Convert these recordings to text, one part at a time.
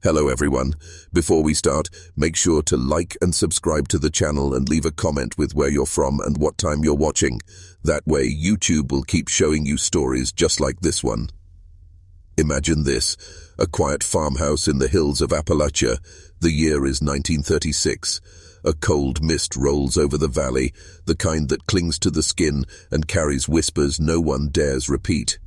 Hello everyone. Before we start, make sure to like and subscribe to the channel and leave a comment with where you're from and what time you're watching. That way, YouTube will keep showing you stories just like this one. Imagine this, a quiet farmhouse in the hills of Appalachia. The year is 1936. A cold mist rolls over the valley, the kind that clings to the skin and carries whispers no one dares repeat.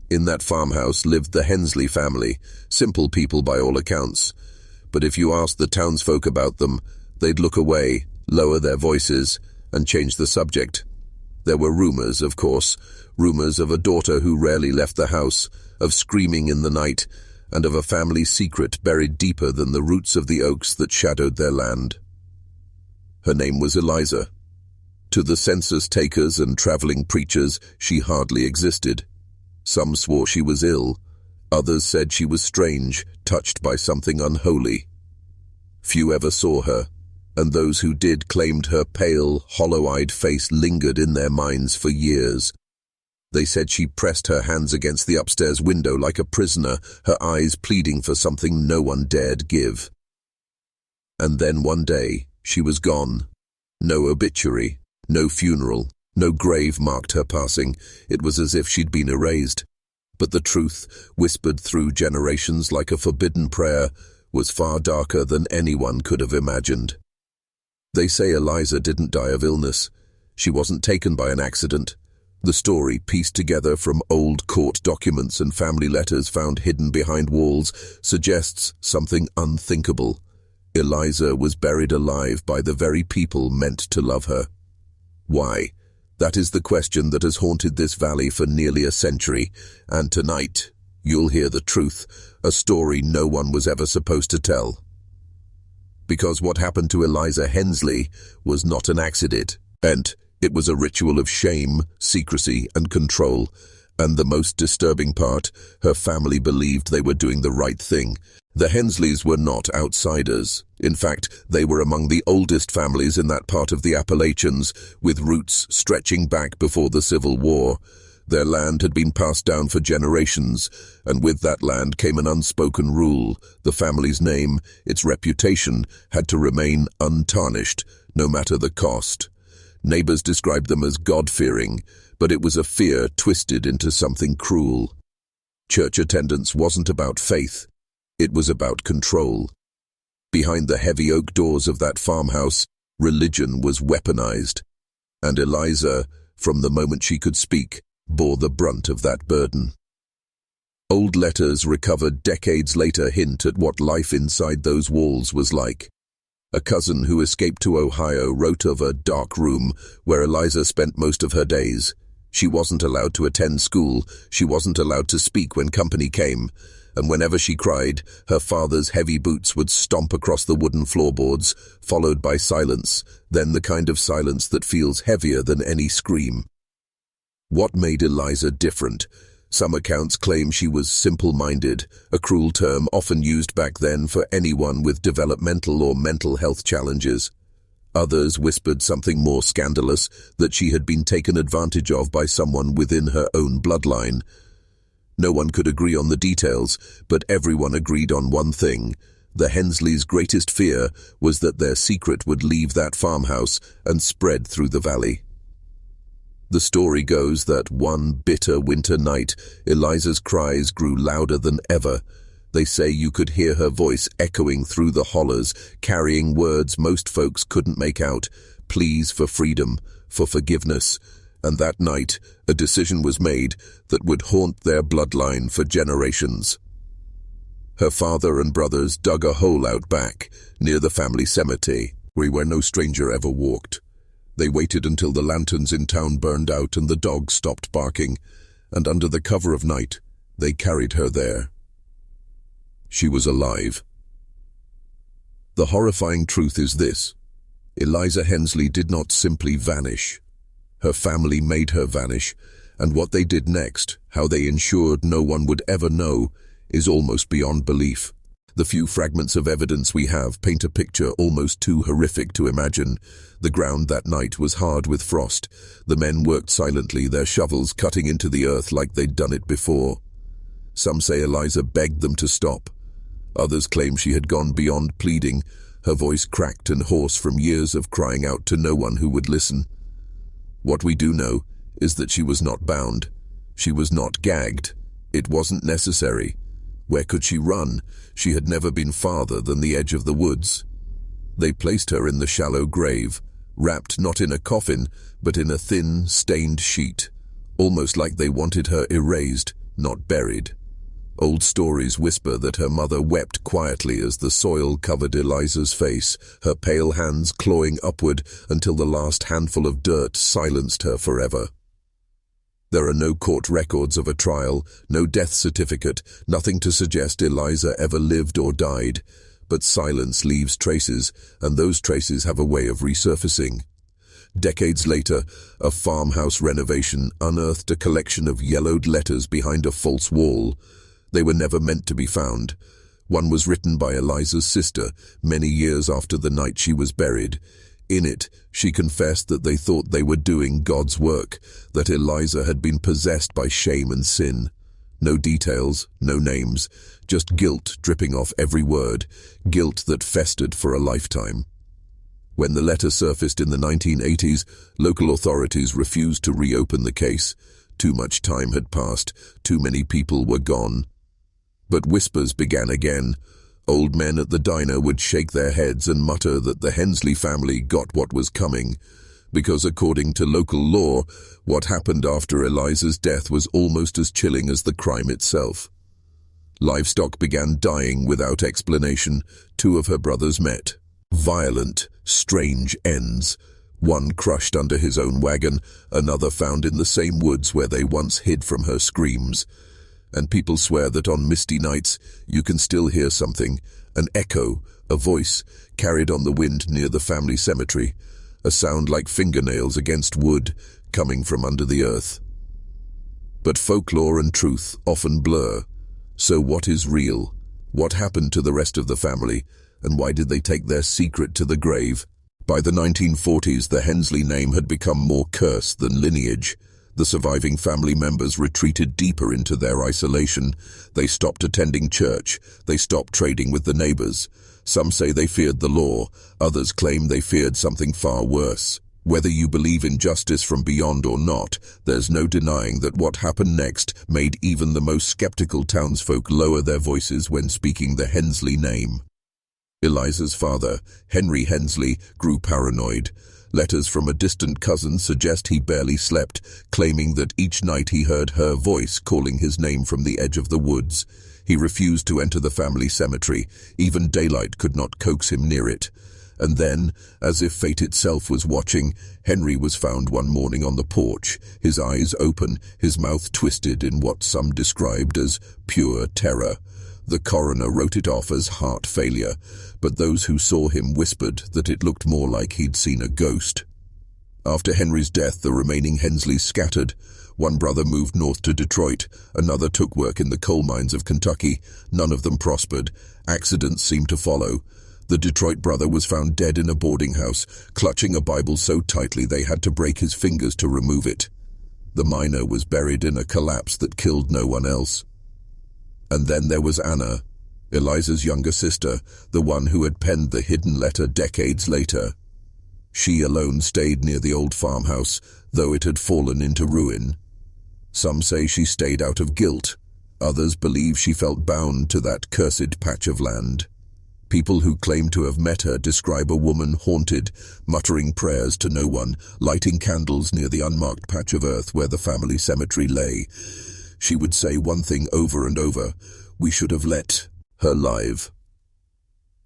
In that farmhouse lived the Hensley family, simple people by all accounts. But if you asked the townsfolk about them, they'd look away, lower their voices, and change the subject. There were rumors, of course, rumors of a daughter who rarely left the house, of screaming in the night, and of a family secret buried deeper than the roots of the oaks that shadowed their land. Her name was Eliza. To the census takers and traveling preachers, she hardly existed. Some swore she was ill. Others said she was strange, touched by something unholy. Few ever saw her, and those who did claimed her pale, hollow-eyed face lingered in their minds for years. They said she pressed her hands against the upstairs window like a prisoner, her eyes pleading for something no one dared give. And then one day, she was gone. No obituary, no funeral. No grave marked her passing. It was as if she'd been erased. But the truth, whispered through generations like a forbidden prayer, was far darker than anyone could have imagined. They say Eliza didn't die of illness. She wasn't taken by an accident. The story, pieced together from old court documents and family letters found hidden behind walls, suggests something unthinkable. Eliza was buried alive by the very people meant to love her. Why? That is the question that has haunted this valley for nearly a century, and tonight, you'll hear the truth, a story no one was ever supposed to tell. Because what happened to Eliza Hensley was not an accident, and it was a ritual of shame, secrecy, and control, and the most disturbing part, her family believed they were doing the right thing. The Hensleys were not outsiders. In fact, they were among the oldest families in that part of the Appalachians, with roots stretching back before the Civil War. Their land had been passed down for generations, and with that land came an unspoken rule. The family's name, its reputation, had to remain untarnished, no matter the cost. Neighbors described them as God-fearing, but it was a fear twisted into something cruel. Church attendance wasn't about faith. It was about control. Behind the heavy oak doors of that farmhouse, religion was weaponized, and Eliza, from the moment she could speak, bore the brunt of that burden. Old letters recovered decades later hint at what life inside those walls was like. A cousin who escaped to Ohio wrote of a dark room where Eliza spent most of her days. She wasn't allowed to attend school, she wasn't allowed to speak when company came, and whenever she cried, her father's heavy boots would stomp across the wooden floorboards, followed by silence, then the kind of silence that feels heavier than any scream. What made Eliza different? Some accounts claim she was simple-minded, a cruel term often used back then for anyone with developmental or mental health challenges. Others whispered something more scandalous, that she had been taken advantage of by someone within her own bloodline. No one could agree on the details, but everyone agreed on one thing. The Hensleys' greatest fear was that their secret would leave that farmhouse and spread through the valley. The story goes that one bitter winter night, Eliza's cries grew louder than ever. They say you could hear her voice echoing through the hollers, carrying words most folks couldn't make out, pleas for freedom, for forgiveness. And that night, a decision was made that would haunt their bloodline for generations. Her father and brothers dug a hole out back, near the family cemetery, where no stranger ever walked. They waited until the lanterns in town burned out and the dogs stopped barking, and under the cover of night, they carried her there. She was alive. The horrifying truth is this: Eliza Hensley did not simply vanish. Her family made her vanish, and what they did next, how they ensured no one would ever know, is almost beyond belief. The few fragments of evidence we have paint a picture almost too horrific to imagine. The ground that night was hard with frost. The men worked silently, their shovels cutting into the earth like they'd done it before. Some say Eliza begged them to stop. Others claim she had gone beyond pleading, her voice cracked and hoarse from years of crying out to no one who would listen. What we do know is that she was not bound. She was not gagged. It wasn't necessary. Where could she run? She had never been farther than the edge of the woods. They placed her in the shallow grave, wrapped not in a coffin, but in a thin, stained sheet, almost like they wanted her erased, not buried. Old stories whisper that her mother wept quietly as the soil covered Eliza's face, her pale hands clawing upward until the last handful of dirt silenced her forever. There are no court records of a trial, no death certificate, nothing to suggest Eliza ever lived or died, but silence leaves traces, and those traces have a way of resurfacing. Decades later, a farmhouse renovation unearthed a collection of yellowed letters behind a false wall. They were never meant to be found. One was written by Eliza's sister, many years after the night she was buried. In it, she confessed that they thought they were doing God's work, that Eliza had been possessed by shame and sin. No details, no names, just guilt dripping off every word, guilt that festered for a lifetime. When the letter surfaced in the 1980s, local authorities refused to reopen the case. Too much time had passed, too many people were gone. But whispers began again. Old men at the diner would shake their heads and mutter that the Hensley family got what was coming, because according to local law, what happened after Eliza's death was almost as chilling as the crime itself. Livestock began dying without explanation. Two of her brothers met. Violent, strange ends. One crushed under his own wagon, another found in the same woods where they once hid from her screams. And people swear that on misty nights you can still hear something, an echo, a voice, carried on the wind near the family cemetery, a sound like fingernails against wood, coming from under the earth. But folklore and truth often blur. So what is real? What happened to the rest of the family, and why did they take their secret to the grave? By the 1940s, the Hensley name had become more curse than lineage. The surviving family members retreated deeper into their isolation. They stopped attending church. They stopped trading with the neighbors. Some say they feared the law. Others claim they feared something far worse. Whether you believe in justice from beyond or not, there's no denying that what happened next made even the most skeptical townsfolk lower their voices when speaking the Hensley name. Eliza's father, Henry Hensley, grew paranoid. Letters from a distant cousin suggest he barely slept, claiming that each night he heard her voice calling his name from the edge of the woods. He refused to enter the family cemetery. Even daylight could not coax him near it. And then, as if fate itself was watching, Henry was found one morning on the porch, his eyes open, his mouth twisted in what some described as pure terror. The coroner wrote it off as heart failure, but those who saw him whispered that it looked more like he'd seen a ghost. After Henry's death, the remaining Hensleys scattered. One brother moved north to Detroit, another took work in the coal mines of Kentucky. None of them prospered. Accidents seemed to follow. The Detroit brother was found dead in a boarding house, clutching a Bible so tightly they had to break his fingers to remove it. The miner was buried in a collapse that killed no one else. And then there was Anna, Eliza's younger sister, the one who had penned the hidden letter decades later. She alone stayed near the old farmhouse, though it had fallen into ruin. Some say she stayed out of guilt. Others believe she felt bound to that cursed patch of land. People who claim to have met her describe a woman haunted, muttering prayers to no one, lighting candles near the unmarked patch of earth where the family cemetery lay. She would say one thing over and over: we should have let her live.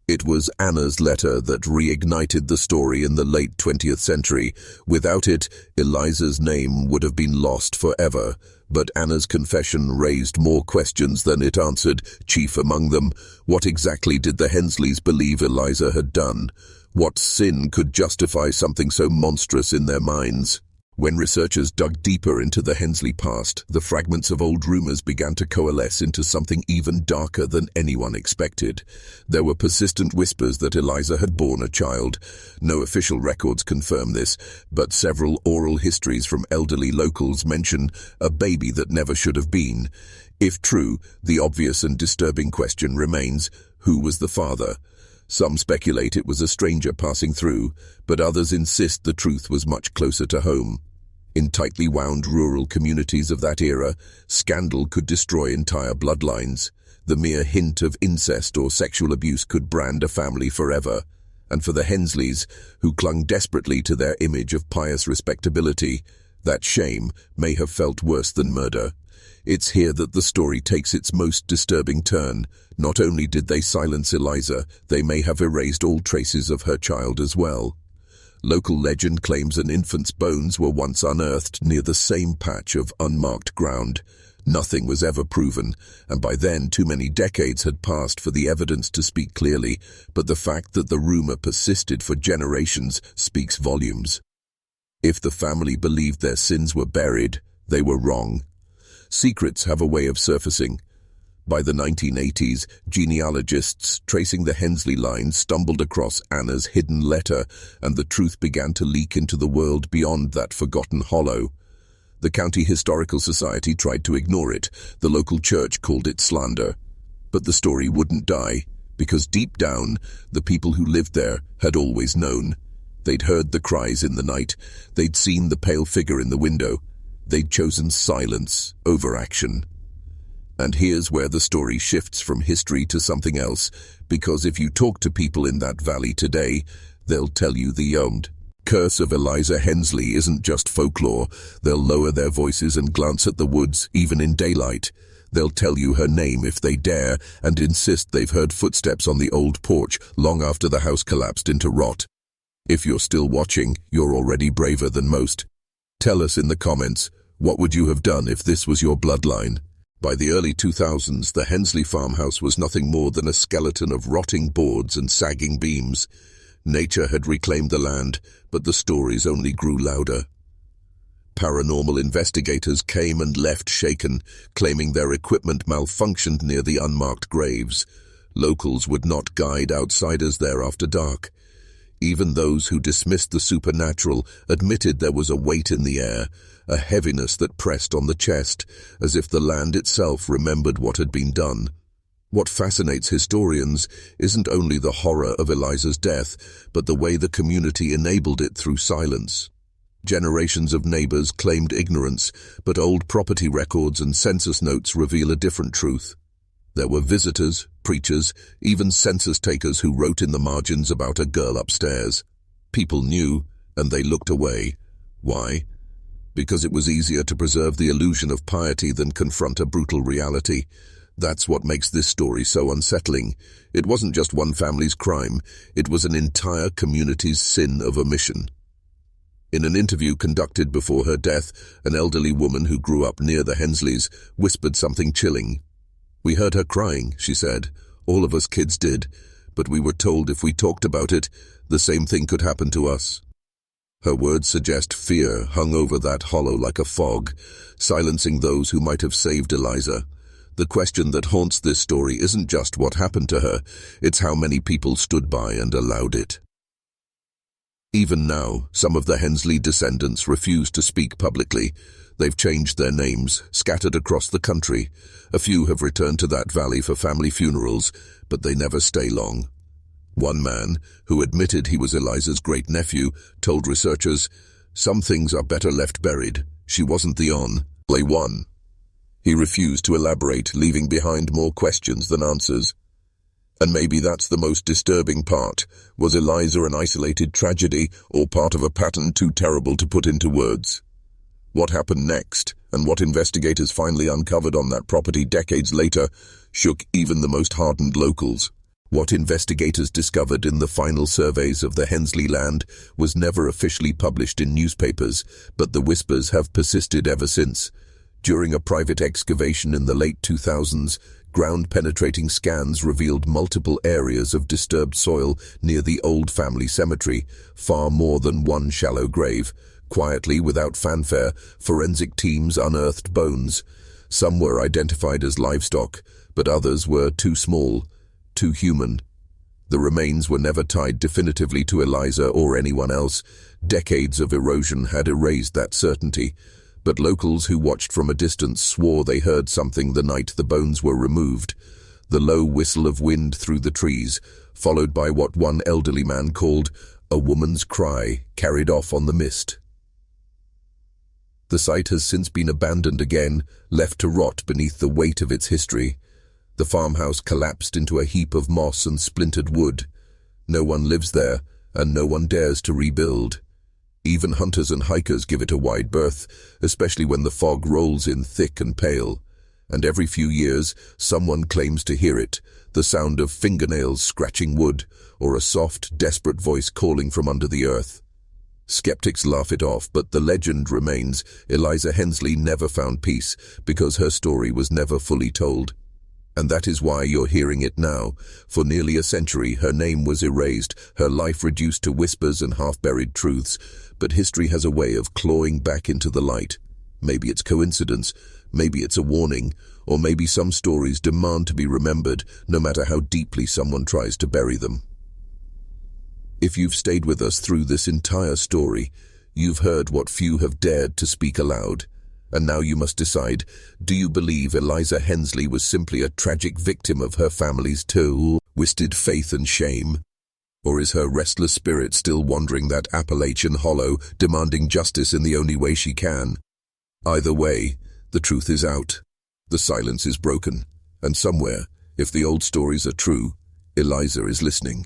It was Anna's letter that reignited the story in the late 20th century. Without it, Eliza's name would have been lost forever. But Anna's confession raised more questions than it answered, chief among them: what exactly did the Hensleys believe Eliza had done? What sin could justify something so monstrous in their minds? When researchers dug deeper into the Hensley past, the fragments of old rumors began to coalesce into something even darker than anyone expected. There were persistent whispers that Eliza had borne a child. No official records confirm this, but several oral histories from elderly locals mention a baby that never should have been. If true, the obvious and disturbing question remains, who was the father? Some speculate it was a stranger passing through, but others insist the truth was much closer to home. In tightly wound rural communities of that era, scandal could destroy entire bloodlines. The mere hint of incest or sexual abuse could brand a family forever. And for the Hensleys, who clung desperately to their image of pious respectability, that shame may have felt worse than murder. It's here that the story takes its most disturbing turn. Not only did they silence Eliza, they may have erased all traces of her child as well. Local legend claims an infant's bones were once unearthed near the same patch of unmarked ground. Nothing was ever proven, and by then too many decades had passed for the evidence to speak clearly, but the fact that the rumor persisted for generations speaks volumes. If the family believed their sins were buried, they were wrong. Secrets have a way of surfacing. By the 1980s, genealogists tracing the Hensley line stumbled across Anna's hidden letter, and the truth began to leak into the world beyond that forgotten hollow. The County Historical Society tried to ignore it. The local church called it slander. But the story wouldn't die, because deep down, the people who lived there had always known. They'd heard the cries in the night. They'd seen the pale figure in the window. They'd chosen silence over action. And here's where the story shifts from history to something else, because if you talk to people in that valley today, they'll tell you the curse of Eliza Hensley isn't just folklore. They'll lower their voices and glance at the woods, even in daylight. They'll tell you her name if they dare, and insist they've heard footsteps on the old porch long after the house collapsed into rot. If you're still watching, you're already braver than most. Tell us in the comments, what would you have done if this was your bloodline? By the early 2000s, the Hensley farmhouse was nothing more than a skeleton of rotting boards and sagging beams. Nature had reclaimed the land, but the stories only grew louder. Paranormal investigators came and left shaken, claiming their equipment malfunctioned near the unmarked graves. Locals would not guide outsiders there after dark. Even those who dismissed the supernatural admitted there was a weight in the air, a heaviness that pressed on the chest, as if the land itself remembered what had been done. What fascinates historians isn't only the horror of Eliza's death, but the way the community enabled it through silence. Generations of neighbors claimed ignorance, but old property records and census notes reveal a different truth. There were visitors, preachers, even census takers who wrote in the margins about a girl upstairs. People knew, and they looked away. Why? Because it was easier to preserve the illusion of piety than confront a brutal reality. That's what makes this story so unsettling. It wasn't just one family's crime, it was an entire community's sin of omission. In an interview conducted before her death, an elderly woman who grew up near the Hensleys whispered something chilling. "We heard her crying," she said. "All of us kids did, but we were told if we talked about it, the same thing could happen to us." Her words suggest fear hung over that hollow like a fog, silencing those who might have saved Eliza. The question that haunts this story isn't just what happened to her, it's how many people stood by and allowed it. Even now, some of the Hensley descendants refuse to speak publicly. They've changed their names, scattered across the country. A few have returned to that valley for family funerals, but they never stay long. One man, who admitted he was Eliza's great-nephew, told researchers, "Some things are better left buried. She wasn't the only one." He refused to elaborate, leaving behind more questions than answers. And maybe that's the most disturbing part. Was Eliza an isolated tragedy, or part of a pattern too terrible to put into words? What happened next, and what investigators finally uncovered on that property decades later, shook even the most hardened locals. What investigators discovered in the final surveys of the Hensley land was never officially published in newspapers, but the whispers have persisted ever since. During a private excavation in the late 2000s, ground-penetrating scans revealed multiple areas of disturbed soil near the old family cemetery, far more than one shallow grave. Quietly, without fanfare, forensic teams unearthed bones. Some were identified as livestock, but others were too small, too human. The remains were never tied definitively to Eliza or anyone else. Decades of erosion had erased that certainty, but locals who watched from a distance swore they heard something the night the bones were removed. The low whistle of wind through the trees, followed by what one elderly man called a woman's cry, carried off on the mist. The site has since been abandoned again, left to rot beneath the weight of its history. The farmhouse collapsed into a heap of moss and splintered wood. No one lives there, and no one dares to rebuild. Even hunters and hikers give it a wide berth, especially when the fog rolls in thick and pale. And every few years, someone claims to hear it, the sound of fingernails scratching wood, or a soft, desperate voice calling from under the earth. Skeptics laugh it off, but the legend remains. Eliza Hensley never found peace because her story was never fully told. And that is why you're hearing it now. For nearly a century, her name was erased, her life reduced to whispers and half-buried truths. But history has a way of clawing back into the light. Maybe it's coincidence, maybe it's a warning, or maybe some stories demand to be remembered, no matter how deeply someone tries to bury them. If you've stayed with us through this entire story, you've heard what few have dared to speak aloud. And now you must decide, do you believe Eliza Hensley was simply a tragic victim of her family's twisted faith and shame? Or is her restless spirit still wandering that Appalachian hollow, demanding justice in the only way she can? Either way, the truth is out. The silence is broken. And somewhere, if the old stories are true, Eliza is listening.